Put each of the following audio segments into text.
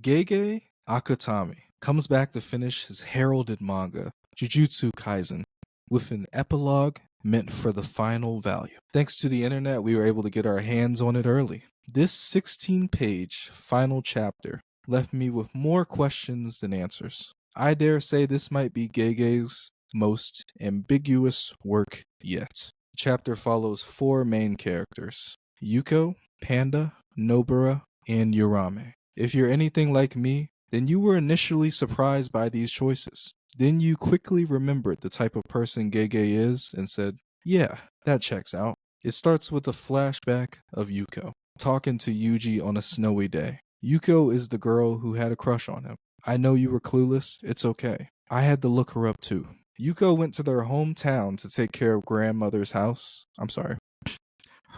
Gege Akutami comes back to finish his heralded manga, Jujutsu Kaisen, with an epilogue meant for the final value. Thanks to the internet, we were able to get our hands on it early. This 16-page final chapter left me with more questions than answers. I dare say this might be Gege's most ambiguous work yet. The chapter follows 4 main characters: Yuko, Panda, Nobara, and Urame. If you're anything like me, then you were initially surprised by these choices. Then you quickly remembered the type of person Gege is and said, yeah, that checks out. It starts with a flashback of Yuko talking to Yuji on a snowy day. Yuko is the girl who had a crush on him. I know you were clueless, it's okay. I had to look her up too. Yuko went to their hometown to take care of grandmother's house.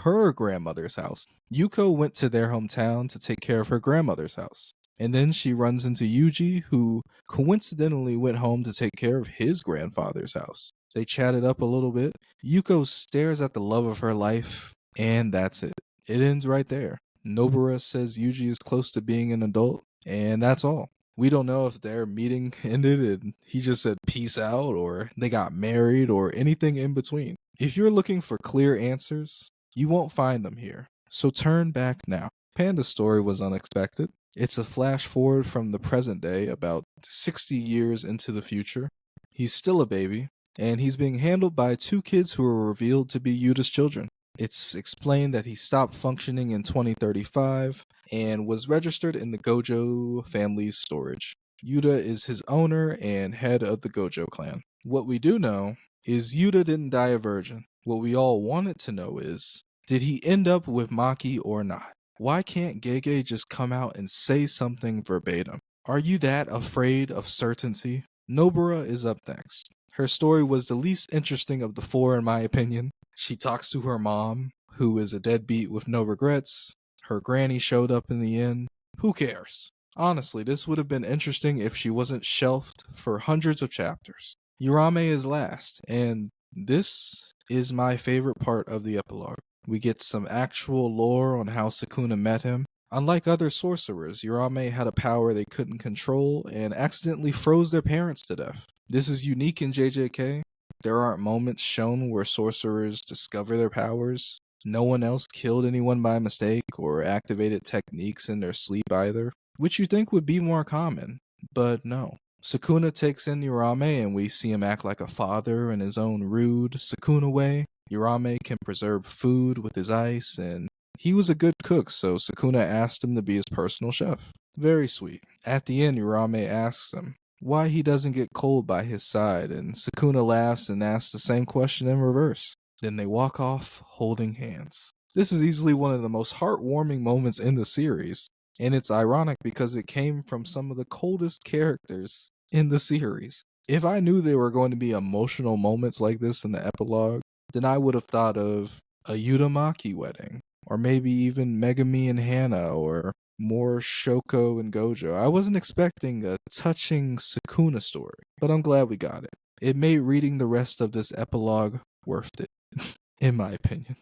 Her grandmother's house. Yuko went to their hometown to take care of her grandmother's house. And then she runs into Yuji, who coincidentally went home to take care of his grandfather's house. They chatted up a little bit. Yuko stares at the love of her life, and that's it. It ends right there. Nobara says Yuji is close to being an adult, and that's all. We don't know if their meeting ended and he just said peace out, or they got married, or anything in between. If you're looking for clear answers, you won't find them here. So turn back now. Panda's story was unexpected. It's a flash forward from the present day, about 60 years into the future. He's still a baby, and he's being handled by 2 kids who are revealed to be Yuta's children. It's explained that he stopped functioning in 2035 and was registered in the Gojo family's storage. Yuta is his owner and head of the Gojo clan. What we do know is Yuta didn't die a virgin. What we all wanted to know is, did he end up with Maki or not? Why can't Gege just come out and say something verbatim? Are you that afraid of certainty? Nobara is up next. Her story was the least interesting of the 4 in my opinion. She talks to her mom, who is a deadbeat with no regrets. Her granny showed up in the end. Who cares? Honestly, this would have been interesting if she wasn't shelved for hundreds of chapters. Urame is last, and this is my favorite part of the epilogue. We get some actual lore on how Sukuna met him. Unlike other sorcerers, Urame had a power they couldn't control and accidentally froze their parents to death. This is unique in JJK. There aren't moments shown where sorcerers discover their powers. No one else killed anyone by mistake or activated techniques in their sleep either, which you think would be more common, but no. Sukuna takes in Urame and we see him act like a father in his own rude Sukuna way. Urame can preserve food with his ice, and he was a good cook, so Sukuna asked him to be his personal chef. Very sweet. At the end, Urame asks him why he doesn't get cold by his side, and Sukuna laughs and asks the same question in reverse. Then they walk off holding hands. This is easily one of the most heartwarming moments in the series, and it's ironic because it came from some of the coldest characters in the series. If I knew there were going to be emotional moments like this in the epilogue, then I would have thought of a Yutamaki wedding, or maybe even Megami and Hana, or more Shoko and Gojo. I wasn't expecting a touching Sukuna story, but I'm glad we got it. It made reading the rest of this epilogue worth it, in my opinion.